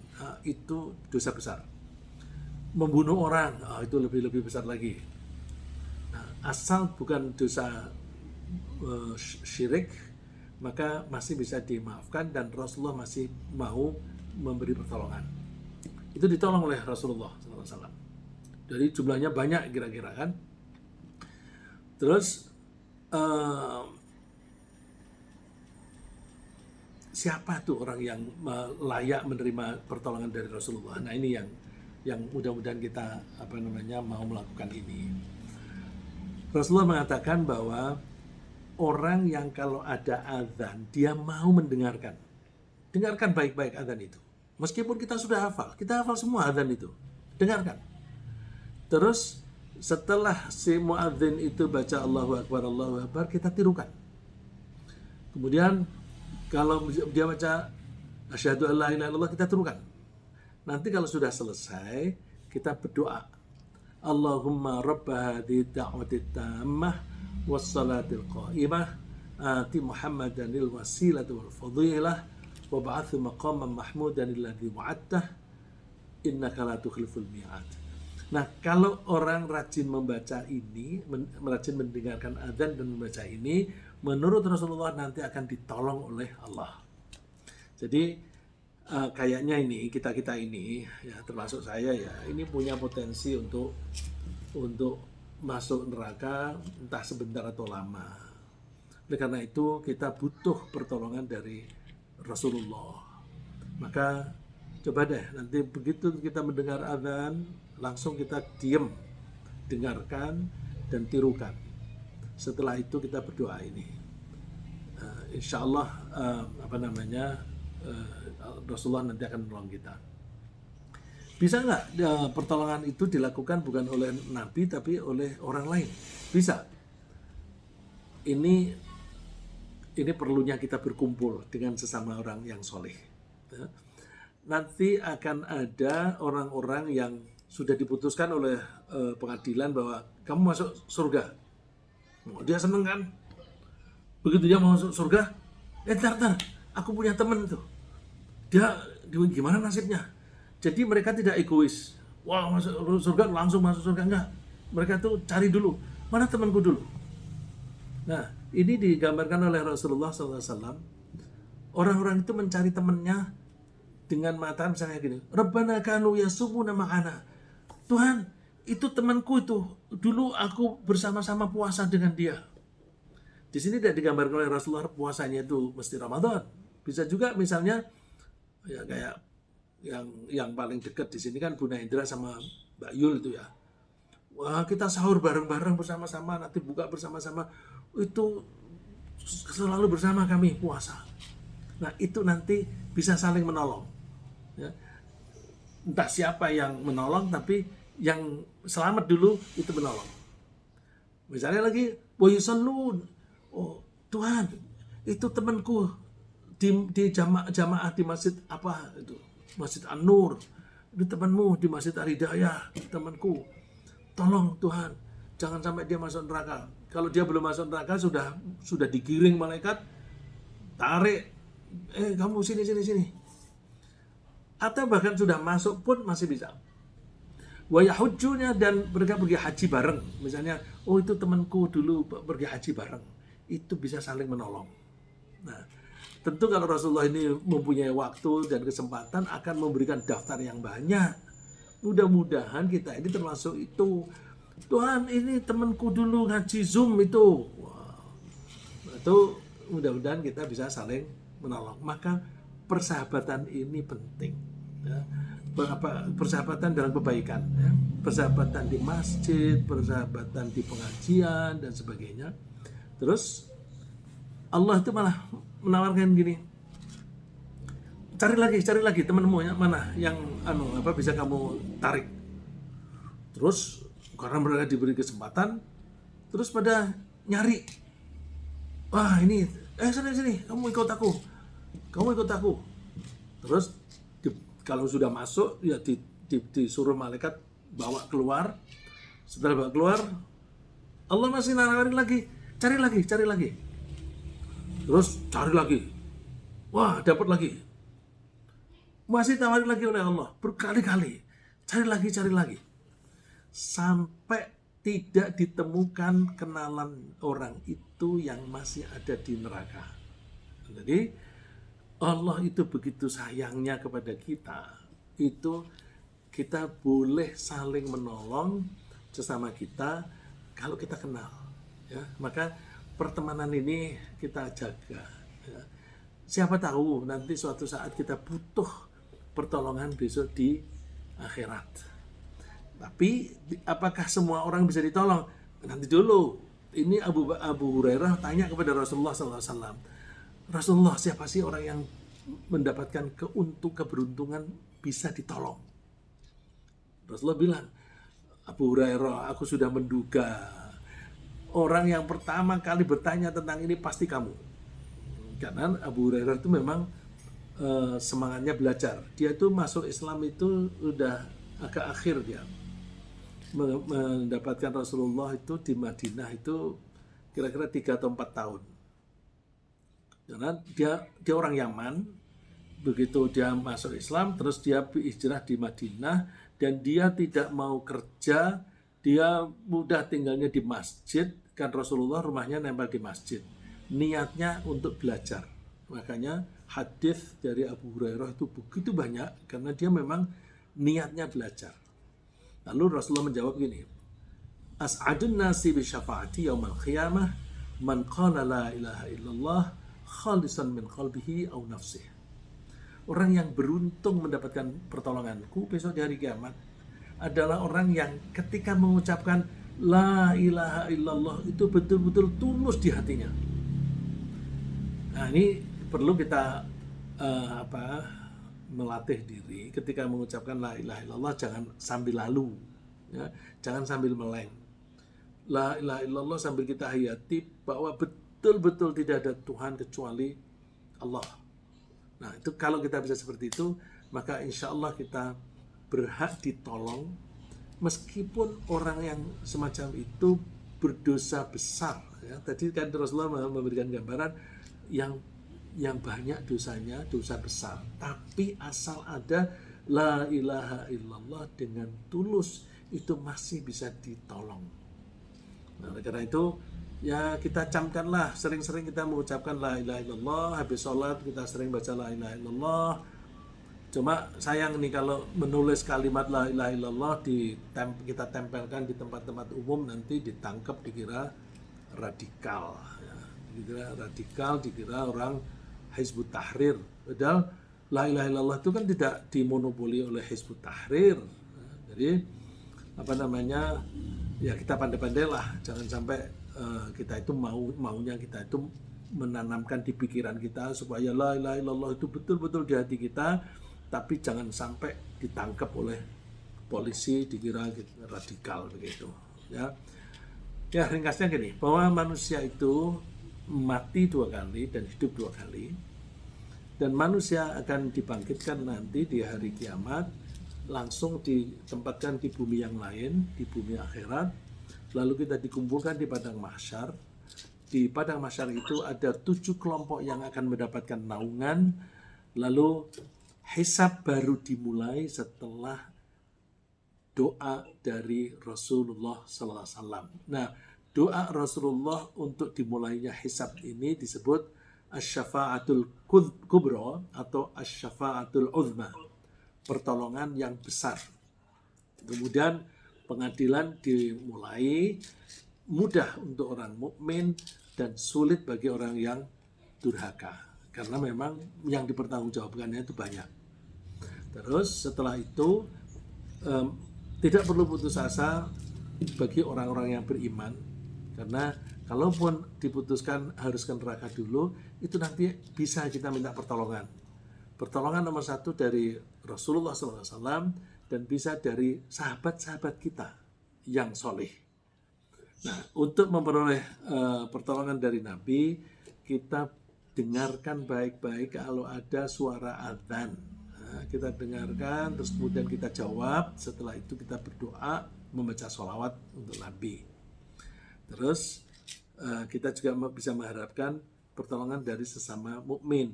itu dosa besar. Membunuh orang, itu lebih besar lagi. Nah, asal bukan dosa syirik, maka masih bisa dimaafkan dan Rasulullah masih mau memberi pertolongan. Itu ditolong oleh Rasulullah SAW. Jadi jumlahnya banyak kira-kira kan. Terus siapa tuh orang yang layak menerima pertolongan dari Rasulullah? Nah, ini yang mudah-mudahan kita mau melakukan ini. Rasulullah mengatakan bahwa orang yang kalau ada azan, dia mau mendengarkan. Dengarkan baik-baik azan itu. Meskipun kita sudah hafal, kita hafal semua azan itu. Dengarkan. Terus setelah si muadzin itu baca Allahu Akbar, kita tirukan. Kemudian kalau dia baca asyhadu alla ilaha illallah, kita tirukan. Nanti kalau sudah selesai, kita berdoa. Allahumma rabba hadhihi da'wati tammah wassalatil qa'imah ati Muhammadanil wasilata wal fadilah wa ba'athu maqaman mahmudan alladhi wa'adtah innaka la tukhliful mi'ad. Nah, kalau orang rajin membaca ini, rajin mendengarkan adzan dan membaca ini, menurut Rasulullah nanti akan ditolong oleh Allah. Jadi kayaknya ini kita ini, ya termasuk saya, ya ini punya potensi untuk masuk neraka entah sebentar atau lama. Oleh karena itu kita butuh pertolongan dari Rasulullah. Maka coba deh nanti begitu kita mendengar azan, langsung kita diam, dengarkan dan tirukan. Setelah itu kita berdoa ini. Insya Allah Rasulullah nanti akan menolong kita. Bisa nggak pertolongan itu dilakukan bukan oleh Nabi tapi oleh orang lain? Bisa. Ini perlunya kita berkumpul dengan sesama orang yang soleh. Nanti akan ada orang-orang yang sudah diputuskan oleh pengadilan bahwa kamu masuk surga. Dia seneng kan? Begitu dia masuk surga, ntar, aku punya teman tuh. Dia gimana nasibnya? Jadi mereka tidak egois. Wah, masuk surga langsung masuk surga, enggak. Mereka tuh cari dulu, mana temanku dulu. Nah, ini digambarkan oleh Rasulullah SAW. Orang-orang itu mencari temannya dengan mata misalnya gini, Rabbana kanu yasumuna ma'ana. Tuhan, itu temanku itu. Dulu aku bersama-sama puasa dengan dia. Di sini tidak digambarkan oleh Rasulullah puasanya itu mesti Ramadan. Bisa juga misalnya ya kayak yang paling dekat di sini kan Bunda Indra sama Mbak Yul itu ya. Wah, kita sahur bareng-bareng bersama-sama, nanti buka bersama-sama. Itu selalu bersama kami puasa. Nah, itu nanti bisa saling menolong. Ya. Entah siapa yang menolong, tapi yang selamat dulu itu menolong. Misalnya lagi, boyusallun. Oh Tuhan, itu temanku di jamaah di masjid apa itu, Masjid An-Nur. Itu temanmu di Masjid Al-Hidayah, temanku. Tolong Tuhan, jangan sampai dia masuk neraka. Kalau dia belum masuk neraka sudah digiring malaikat, tarik, kamu sini. Atau bahkan sudah masuk pun masih bisa. Wa yahujjunya, dan mereka pergi haji bareng. Misalnya, oh itu temanku dulu pergi haji bareng. Itu bisa saling menolong. Nah, tentu kalau Rasulullah ini mempunyai waktu dan kesempatan akan memberikan daftar yang banyak. Mudah-mudahan kita ini termasuk itu. Tuhan, ini temanku dulu ngaji Zoom itu. Wow. Itu mudah-mudahan kita bisa saling menolong. Maka persahabatan ini penting. Ya. Persahabatan dalam kebaikan. Ya. Persahabatan di masjid, persahabatan di pengajian, dan sebagainya. Terus Allah itu malah menawarkan gini, cari lagi temanmu yang mana yang bisa kamu tarik. Terus karena mereka diberi kesempatan, terus pada nyari, wah ini, sini, kamu ikut aku. Terus kalau sudah masuk ya disuruh malaikat bawa keluar. Setelah bawa keluar, Allah masih nawarin lagi, cari lagi. Terus cari lagi. Wah, dapat lagi. Masih tawarin lagi oleh Allah berkali-kali. Cari lagi. Sampai tidak ditemukan kenalan orang itu yang masih ada di neraka. Jadi Allah itu begitu sayangnya kepada kita. Itu kita boleh saling menolong sesama kita kalau kita kenal. Ya, maka pertemanan ini kita jaga. Ya. Siapa tahu nanti suatu saat kita butuh pertolongan besok di akhirat. Tapi apakah semua orang bisa ditolong? Nanti dulu. Ini Abu Hurairah tanya kepada Rasulullah SAW. Rasulullah, siapa sih orang yang mendapatkan keberuntungan bisa ditolong? Rasulullah bilang, Abu Hurairah, aku sudah menduga orang yang pertama kali bertanya tentang ini pasti kamu. Karena Abu Hurairah itu memang semangatnya belajar. Dia tuh masuk Islam itu udah agak akhir dia. Mendapatkan Rasulullah itu di Madinah itu kira-kira 3 atau 4 tahun. Karena dia orang Yaman. Begitu dia masuk Islam, terus dia hijrah di Madinah, dan dia tidak mau kerja. Dia mudah tinggalnya di masjid, kan Rasulullah rumahnya nempel di masjid. Niatnya untuk belajar. Makanya hadis dari Abu Hurairah itu begitu banyak karena dia memang niatnya belajar. Lalu Rasulullah menjawab gini, As'adun nasi bi syafaati yaumal qiyamah Man qala la ilaha illallah khalisan min qalbihi au nafsih. Orang yang beruntung mendapatkan pertolonganku besok di hari kiamat adalah orang yang ketika mengucapkan la ilaha illallah itu betul-betul tulus di hatinya. Nah, ini perlu kita melatih diri ketika mengucapkan la ilaha illallah, jangan sambil lalu, ya, jangan sambil meleng. La ilaha illallah sambil kita hayati bahwa betul-betul tidak ada Tuhan kecuali Allah. Nah, itu kalau kita bisa seperti itu, maka insya Allah kita berhak ditolong meskipun orang yang semacam itu berdosa besar. Ya, tadi kan Rasulullah memberikan gambaran yang banyak dosanya, dosa besar. Tapi asal ada la ilaha illallah dengan tulus, itu masih bisa ditolong. Nah, karena itu ya kita camkanlah, sering-sering kita mengucapkan la ilaha illallah, habis sholat kita sering baca la ilaha illallah. Cuma sayang nih kalau menulis kalimat la ilaha illallah kita tempelkan di tempat-tempat umum, nanti ditangkap dikira radikal, ya. Dikira orang Hizbut Tahrir. Padahal la ilaha illallah itu kan tidak dimonopoli oleh Hizbut Tahrir. Nah, jadi ya kita pandai-pandailah, jangan sampai kita itu maunya kita itu menanamkan di pikiran kita supaya la ilaha illallah itu betul-betul di hati kita, tapi jangan sampai ditangkap oleh polisi dikira radikal begitu, ya. Ya, ringkasnya gini, bahwa manusia itu mati 2 kali dan hidup 2 kali, dan manusia akan dibangkitkan nanti di hari kiamat, langsung ditempatkan di bumi yang lain, di bumi akhirat, lalu kita dikumpulkan di padang mahsyar. Di padang mahsyar itu ada 7 kelompok yang akan mendapatkan naungan, lalu hisab baru dimulai setelah doa dari Rasulullah SAW. Nah, doa Rasulullah untuk dimulainya hisab ini disebut asy-syafa'atul kubra atau asy-syafa'atul uzma, pertolongan yang besar. Kemudian pengadilan dimulai, mudah untuk orang mukmin dan sulit bagi orang yang durhaka, karena memang yang dipertanggungjawabkannya itu banyak. Terus setelah itu tidak perlu putus asa bagi orang-orang yang beriman, karena kalaupun diputuskan harus ke neraka dulu, itu nanti bisa kita minta pertolongan. Pertolongan nomor 1 dari Rasulullah SAW dan bisa dari sahabat-sahabat kita yang soleh. Nah, untuk memperoleh pertolongan dari Nabi, kita dengarkan baik-baik kalau ada suara adzan. Nah, kita dengarkan, terus kemudian kita jawab. Setelah itu kita berdoa, membaca sholawat untuk Nabi. Terus kita juga bisa mengharapkan pertolongan dari sesama mukmin.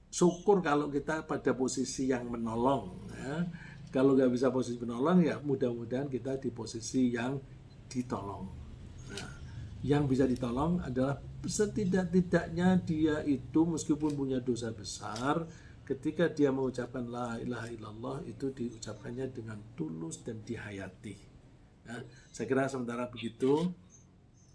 Syukur kalau kita pada posisi yang menolong, ya. Kalau nggak bisa posisi menolong, ya mudah-mudahan kita di posisi yang ditolong. Nah, yang bisa ditolong adalah setidak-tidaknya dia itu meskipun punya dosa besar, ketika dia mengucapkan la ilaha illallah itu diucapkannya dengan tulus dan dihayati. Nah, saya kira sementara begitu.